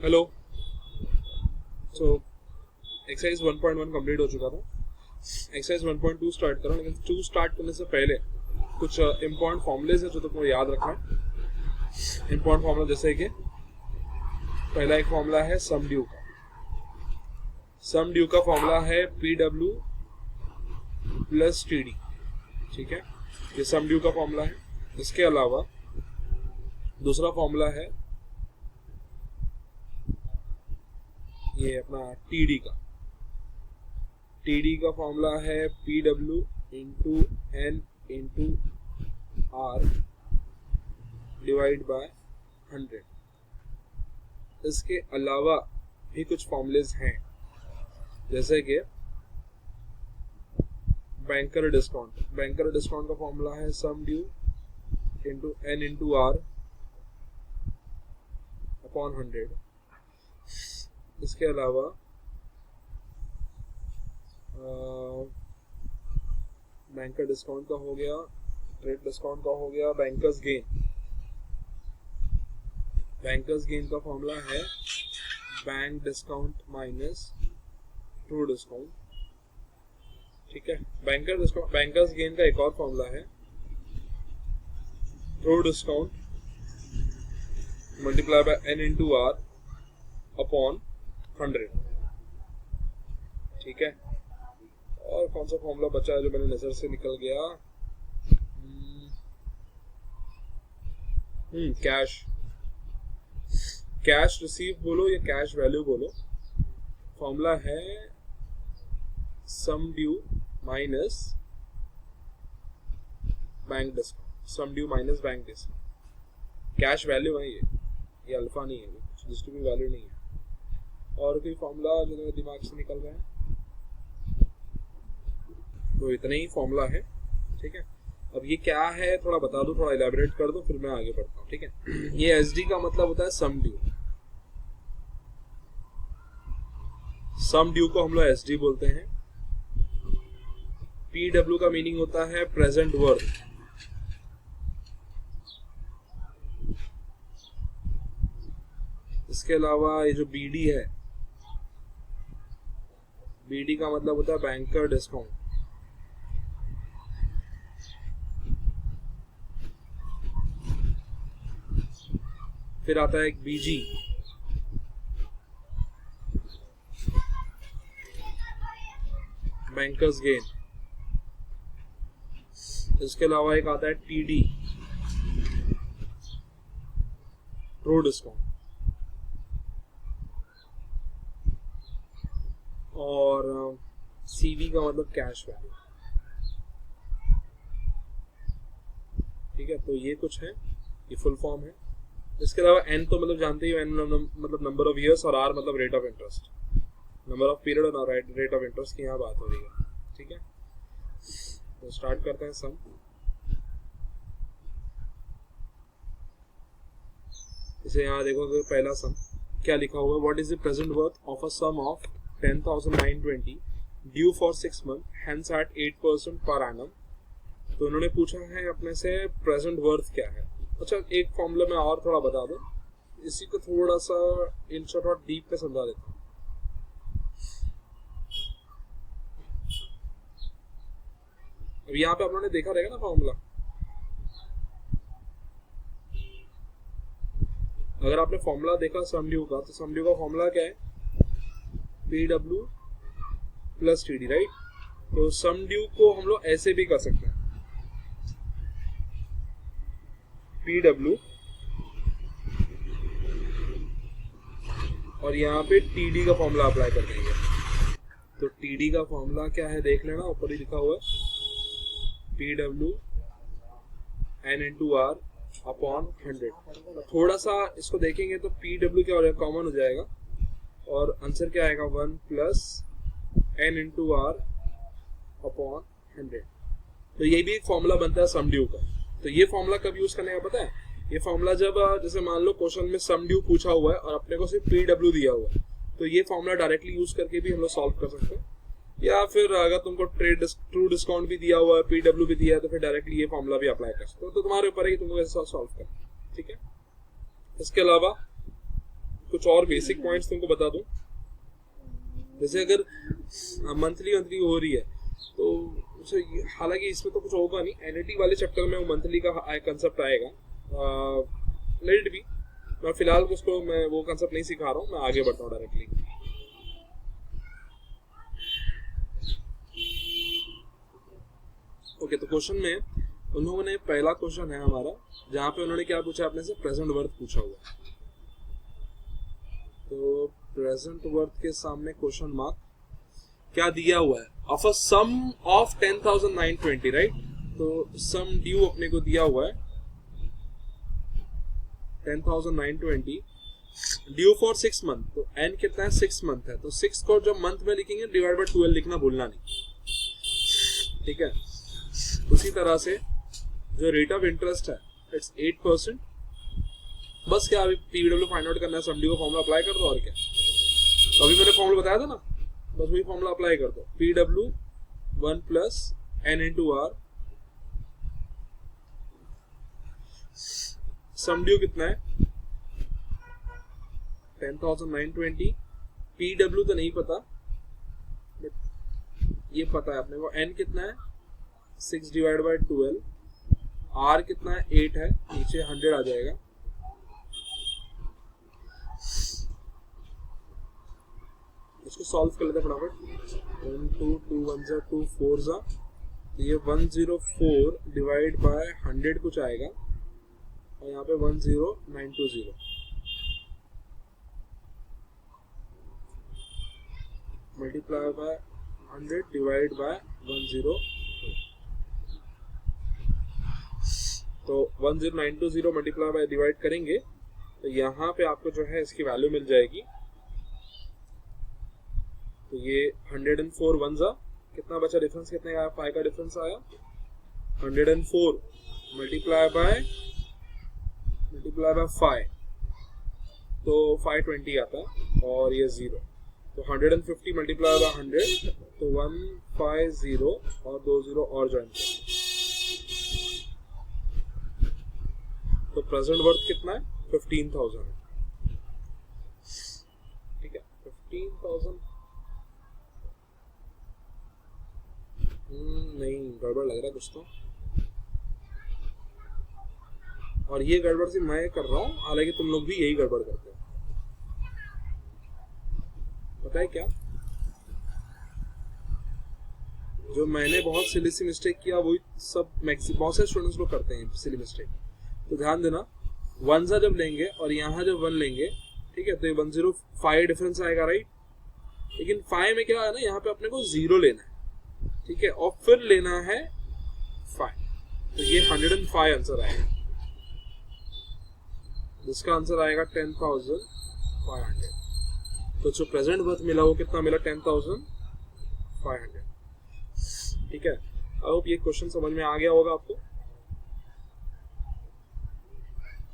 Hello. So exercise 1.1 complete हो चुका था। एक्सरसाइज 1.2 स्टार्ट करो, लेकिन 2 स्टार्ट करने से पहले कुछ इम्पोर्टेंट फॉर्मूलेज है जो तुमको याद रखना है। इम्पोर्टेंट फॉर्मूला जैसे कि पहला एक फॉर्मूला है सम ड्यू का। सम ड्यू का फॉर्मूला है PW प्लस TD। ठीक है, ये सम ड्यू का फॉर्मूला है। इसके अलावा दूसरा फॉर्मूला है ये अपना TD का। TD का फॉर्मूला है PW into N into R divide by 100। इसके अलावा भी कुछ फॉर्मूलेज हैं, जैसे कि बैंकर डिस्काउंट। बैंकर डिस्काउंट का फॉर्मूला है sum due into N into R upon 100। इसके अलावा बैंकर डिस्काउंट का हो गया, ट्रेड डिस्काउंट का हो गया, बैंकर्स गेन। बैंकर्स गेन का फॉर्मूला है bank discount minus true discount. ठीक है, बैंकर्स गेन का एक और फॉर्मूला है true discount multiply by N into R upon 100। ठीक है, और कौन सा फॉर्मूला बचा है जो मेरे नजर से निकल गया? कैश रिसीव बोलो या कैश वैल्यू बोलो। फॉर्मूला है sum due minus bank discount. Sum due minus bank discount. Cash value है ये अल्फा नहीं है, डिस्ट्रीब्यूटिव वैल्यू नहीं है। और कोई फॉर्मूला जो मेरे दिमाग से निकल रहा है, तो इतना ही फॉर्मूला है। ठीक है, अब ये क्या है थोड़ा बता दो, थोड़ा इलैबोरेट कर दो, फिर मैं आगे बढ़ता हूँ। ठीक है, ये SD का मतलब होता है सम ड्यू। सम ड्यू को हम लोग SD बोलते हैं। PW का मीनिंग होता है प्रेजेंट वर्थ। इसके अलावा ये जो BD है, BD का मतलब होता है बैंकर डिस्काउंट। फिर आता है एक BG, बैंकर्स गेन। इसके अलावा एक आता है TD, ट्रू डिस्काउंट। और CV का मतलब कैश वैल्यू। ठीक है, तो ये कुछ है, ये फुल फॉर्म है। इसके अलावा N तो मतलब जानते ही हो, N मतलब नंबर ऑफ ईयर्स, और R मतलब rate of interest, number of period और रेट ऑफ इंटरेस्ट की यहाँ बात हो रही है। ठीक है, तो स्टार्ट करते हैं सम। इसे यहाँ देखो, पहला सम क्या लिखा हुआ है, what is the present worth of a sum of 10,920 due for 6 month hence at 8% per annum. तो उन्होंने पूछा है अपने से प्रेजेंट वर्थ क्या है। अच्छा, एक फॉर्मूला में और थोड़ा बता दो, इसी को थोड़ा सा इन शॉर्ट और डीप पे समझा देता हूँ। अब यहाँ पे आप लोगों ने देखा रहेगा ना फॉर्मूला। अगर आपने फॉर्मूला देखा सम ड्यू का, तो सम ड्यू का फॉर्मूला क्या है? PW plus TD, right. तो सम ड्यू को हम लोग ऐसे भी कर सकते हैं, PW और यहाँ पे TD का फॉर्मूला अप्लाई कर देंगे। तो TD का फॉर्मूला क्या है देख लेना, ऊपर ही लिखा हुआ है PW N into R upon 100। थोड़ा सा इसको देखेंगे तो PW क्या हो जाएगा, कॉमन हो जाएगा, और आंसर क्या आएगा 1 plus N into R upon 100। तो ये भी एक फॉर्मूला बनता है सम ड्यू का। तो ये फॉर्मूला कब यूज करने का पता है? ये फॉर्मूला जब जैसे मान लो क्वेश्चन में सम ड्यू पूछा हुआ है और अपने को सिर्फ PW दिया हुआ है, तो ये फॉर्मूला डायरेक्टली यूज करके भी हम लोग सॉल्व कर सकते हैं। या फिर अगर तुमको ट्रू डिस्काउंट भी दिया हुआ है, PW भी दिया है, तो फिर डायरेक्टली ये फॉर्मूला भी अप्लाई कर सकते हो। तो तुम्हारे ऊपर है कि तुमको ऐसा सॉल्व करना। ठीक है, इसके अलावा कुछ और बेसिक पॉइंट्स तुमको बता दूं। जैसे अगर मंथली हो रही है तो हालांकि इसमें तो कुछ होगा नहीं, एनईटी वाले चैप्टर में वो मंथली का कंसेप्ट आएगा, लेट बी। मैं फिलहाल उसको मैं वो कंसेप्ट नहीं सिखा रहा हूँ, मैं आगे बढ़ता हूँ डायरेक्टली। ओके, तो क्वेश्चन में उन लोगों ने पहला क्वेश्चन है हमारा जहाँ पे उन्होंने क्या पूछा अपने से, प्रेजेंट वर्थ पूछा हुआ है। तो प्रेजेंट वर्थ के सामने क्वेश्चन मार्क क्या दिया हुआ है, of a sum of 10,920, right. तो सम ड्यू अपने को दिया हुआ है 10,920, ड्यू फॉर 6 मंथ। तो एन कितना है, 6 मंथ है। तो 6 को जब मंथ में लिखेंगे डिवाइड बाय 12 लिखना भूलना नहीं, ठीक है। उसी तरह से जो रेट ऑफ इंटरेस्ट है इट्स 8%। बस क्या अभी पीडब्ल्यू फाइंड आउट करना है, सम ड्यू का फॉर्मूला अप्लाई कर दो और क्या। तो अभी मैंने फॉर्मूला बताया था ना, बस वही फॉर्मूला अप्लाई कर दो, PW 1 plus n into R. Sum due कितना है 10,920, पीडब्ल्यू तो नहीं पता बट ये पता है अपने को, एन कितना है 6 डिवाइड बाय 12, आर कितना है 8 है, नीचे 100 आ जाएगा। इसको सॉल्व कर लेते हैं फटाफट। 1 2 2 1 जा 2 4 जा, तो ये 104 डिवाइड बाय 100 कुछ आएगा और यहाँ पे 10920 मल्टीप्लाई बाय 100 डिवाइड बाय 10। तो 10920 मल्टीप्लाई बाय डिवाइड करेंगे तो यहाँ पे आपको जो है इसकी वैल्यू मिल जाएगी। तो ये 104 वन जा, कितना बचा डिफरेंस, कितने का 5 का डिफरेंस आया, 104 मल्टीप्लाई बाय 5, तो 520 आता है और ये 0। तो 150 मल्टीप्लाई बाय 100, तो 150 और 2 0 और ज्वाइन करें। तो प्रेजेंट वर्थ कितना है 15,000, ठीक है। 15,000 नहीं, गड़बड़ लग रहा है कुछ तो, और ये गड़बड़ से मैं कर रहा हूँ, हालांकि तुम लोग भी यही गड़बड़ करते हो। पता है क्या, जो मैंने बहुत सिली सी मिस्टेक किया वही सब बहुत से स्टूडेंट्स लोग करते हैं सिली मिस्टेक। तो ध्यान देना, 1 जा जब लेंगे और यहाँ जब 1 लेंगे, ठीक है, तो ये 105 डिफरेंस आएगा, राइट। लेकिन 5 में क्या है ना, यहाँ पे अपने को 0 लेना है, ठीक है, और फिर लेना है 5। तो ये 105 आंसर आएगा, जिसका आंसर आएगा 10,500। तो जो प्रेजेंट वर्थ मिला वो कितना मिला, 10,500, ठीक है। आई होप ये क्वेश्चन समझ में आ गया होगा आपको।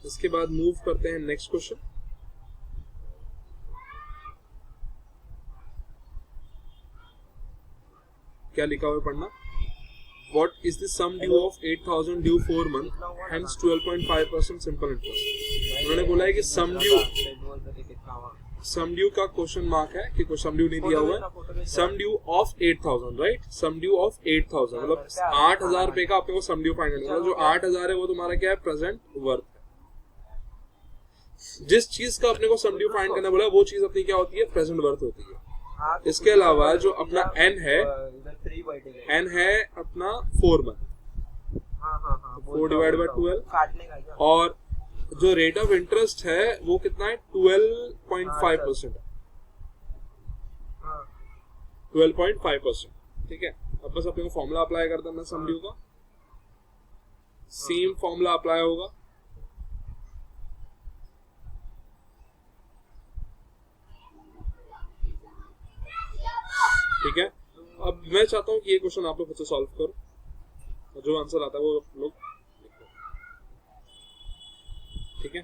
इसके बाद मूव करते हैं नेक्स्ट क्वेश्चन। क्या लिखा हुआ है पढ़ना, What is the sum due of 8,000 due 4 month, hence 12.5% simple interest। उन्होंने बोला है कि सम ड्यू का क्वेश्चन मार्क है कि कोई सम ड्यू नहीं दिया हुआ है, sum due of 8,000, right. Sum due of 8,000 मतलब 8,000 रुपए का आपको वो सम ड्यू फाइंड करना है। जो 8,000 है वो तुम्हारा क्या है, प्रेजेंट वर्थ है। जिस चीज का अपने को सम ड्यू फाइंड करना बोला वो चीज अपनी क्या होती है, प्रेजेंट वर्थ होती है। इसके अलावा जो अपना n है अपना 4 मंथ, 4 डिवाइड बाय 12, और जो रेट ऑफ इंटरेस्ट है वो कितना है 12.5%, 12.5%, ठीक है। अब बस अपने को फॉर्मूला अप्लाई कर देना सम ड्यू का, सेम फॉर्मूला अप्लाई होगा। ठीक है, अब मैं चाहता हूं कि ये क्वेश्चन आप लोग खुद से सॉल्व करो और जो आंसर आता है वो लोग, ठीक है।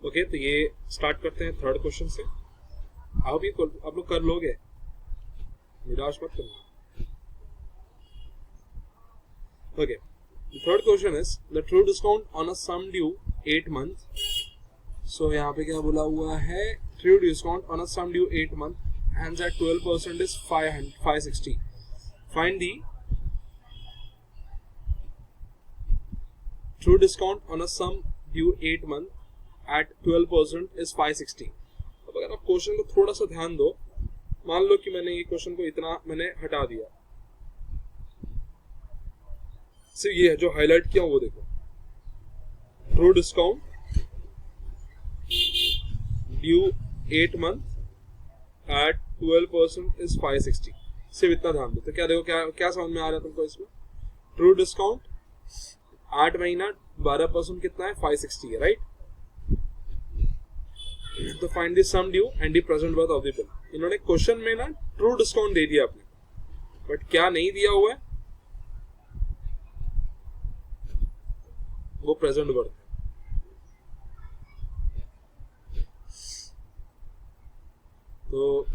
ओके, तो ये स्टार्ट करते हैं थर्ड क्वेश्चन से। आप ये आप लोग कर लोगे, निराश मत करना। Okay, the third question is the true discount on a sum due 8 month so यहाँ पे क्या बोला हुआ है, true discount on a sum due 8 month and at 12% is 560. Find the true discount on a sum due 8 month at 12% is 560. अब अगर आप question को थोड़ा सा ध्यान दो, मान लो कि मैंने ये क्वेश्चन को इतना मैंने हटा दिया, सिर्फ ये है जो हाईलाइट किया वो देखो, true discount due 8 month at 12% is 560. सिर्फ इतना ध्यान दो तो क्या देखो, क्या समझ में आ रहा है तुमको इसमें, ट्रू डिस्काउंट 8 महीना 12% कितना है, 560 है, राइट. तो find the sum due and the present worth of the bill. इन्होंने क्वेश्चन में ना ट्रू डिस्काउंट दे दिया आपने, बट क्या नहीं दिया हुआ है, वो प्रेजेंट वर्थ है. तो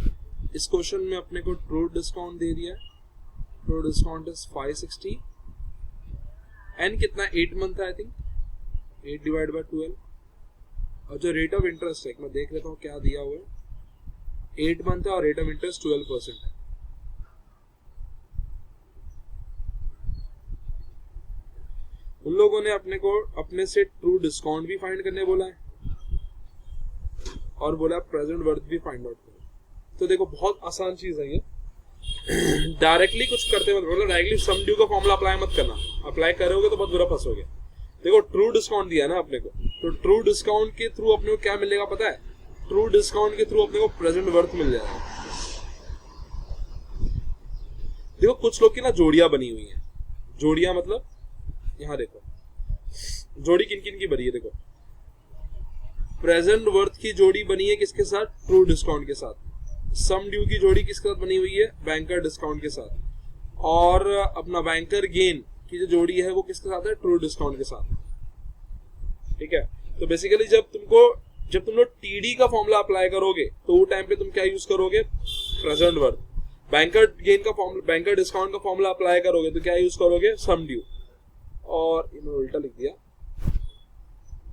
इस क्वेश्चन में अपने को ट्रू डिस्काउंट दे दिया है, ट्रू डिस्काउंट इज 560 एंड कितना 8 मंथ है, आई थिंक 8 डिवाइड बाय 12. और जो रेट ऑफ इंटरेस्ट है मैं देख लेता हूँ क्या दिया हुआ है, 8 मंथ है और रेट ऑफ इंटरेस्ट 12% है. उन लोगों ने अपने को अपने से ट्रू डिस्काउंट भी फाइंड करने बोला है और बोला प्रेजेंट वर्थ भी फाइंड आउट करो. तो देखो बहुत आसान चीज है ये, डायरेक्टली कुछ करते मत, मतलब डायरेक्टली सम ड्यू का फॉर्मूला अप्लाई मत करना, अप्लाई करोगे तो बहुत बुरा फंसोगे. देखो ट्रू डिस्काउंट दिया ना अपने को, तो ट्रू डिस्काउंट के थ्रू अपने को क्या मिलेगा पता है, ट्रू डिस्काउंट के थ्रू अपने को प्रेजेंट वर्थ मिल जाएगा. देखो कुछ लोग की ना जोड़ियां बनी हुई हैं, जोड़ियां मतलब यहाँ देखो जोड़ी किन किन की बनी है, देखो प्रेजेंट वर्थ की जोड़ी बनी है किसके साथ, ट्रू डिस्काउंट के साथ. सम ड्यू की जोड़ी किसके साथ बनी हुई है, बैंकर डिस्काउंट के साथ. और अपना बैंकर गेन की जो जोड़ी है वो किसके साथ है, ट्रू डिस्काउंट के साथ. ठीक है. तो बेसिकली जब तुम लोग टीडी का फॉर्मूला अप्लाई करोगे तो वो टाइम पे तुम क्या यूज करोगे, प्रेजेंट वर्थ. बैंकर गेन का फॉर्मूला, बैंकर डिस्काउंट का फॉर्मूला अप्लाई करोगे तो क्या यूज करोगे, सम ड्यू. और इन्होंने उल्टा लिख दिया.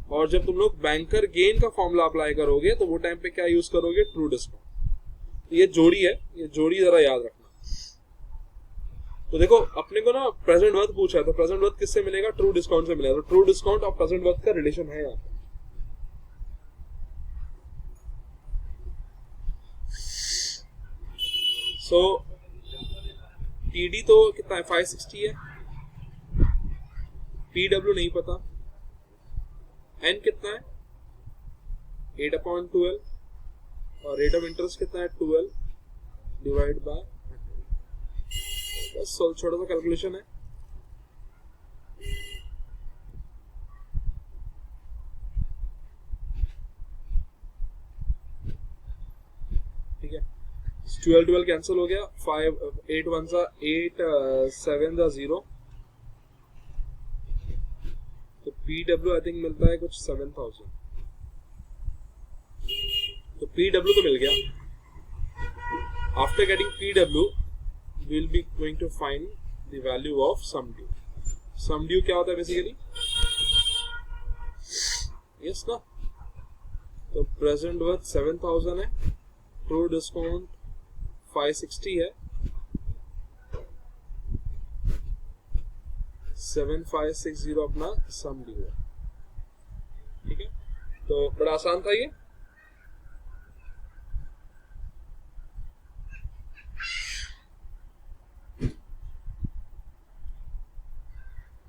और जब तुम लोग बैंकर गेन का फॉर्मूला अप्लाई करोगे तो वो टाइम पे क्या यूज करोगे, ट्रू डिस्काउंट. ये जोड़ी है, ये जोड़ी जरा याद रखना. तो देखो अपने को ना प्रेजेंट वर्थ पूछा है, तो प्रेजेंट वर्थ किससे मिलेगा, ट्रू डिस्काउंट से मिलेगा. तो ट्रू डिस्काउंट और प्रेजेंट वर्थ का रिलेशन है यहाँ पे. सो टीडी तो कितना है, 560 है. पीडब्ल्यू नहीं पता, एन कितना है 8/12 और रेट ऑफ इंटरेस्ट कितना है 12 डिवाइड बाय 100. बस छोटा सा कैलकुलेशन है. ठीक है. 12 कैंसिल हो गया, 5 8 1 8 7 0. तो पीडब्ल्यू आई थिंक मिलता है कुछ 7000. तो पीडब्ल्यू तो मिल गया. After getting PW will be going to find the value of sum due. Sum due क्या होता है बेसिकली, यस ना. तो प्रेजेंट वर्थ 7000 है, ट्रू डिस्काउंट 560 है, 7560 अपना सम ड्यू है. ठीक है. तो बड़ा आसान था ये.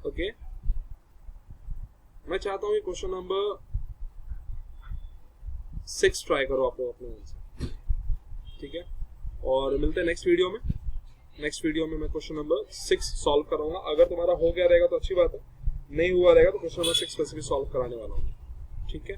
ओके. मैं चाहता हूँ क्वेश्चन नंबर 6 ट्राई करो आप लोग अपने मन से. ठीक है. और मिलते हैं नेक्स्ट वीडियो में. नेक्स्ट वीडियो में मैं क्वेश्चन नंबर 6 सॉल्व कराऊंगा. अगर तुम्हारा हो गया रहेगा तो अच्छी बात है, नहीं हुआ रहेगा तो क्वेश्चन नंबर 6 स्पेसिफिक सॉल्व कराने वाला हूँ. ठीक है.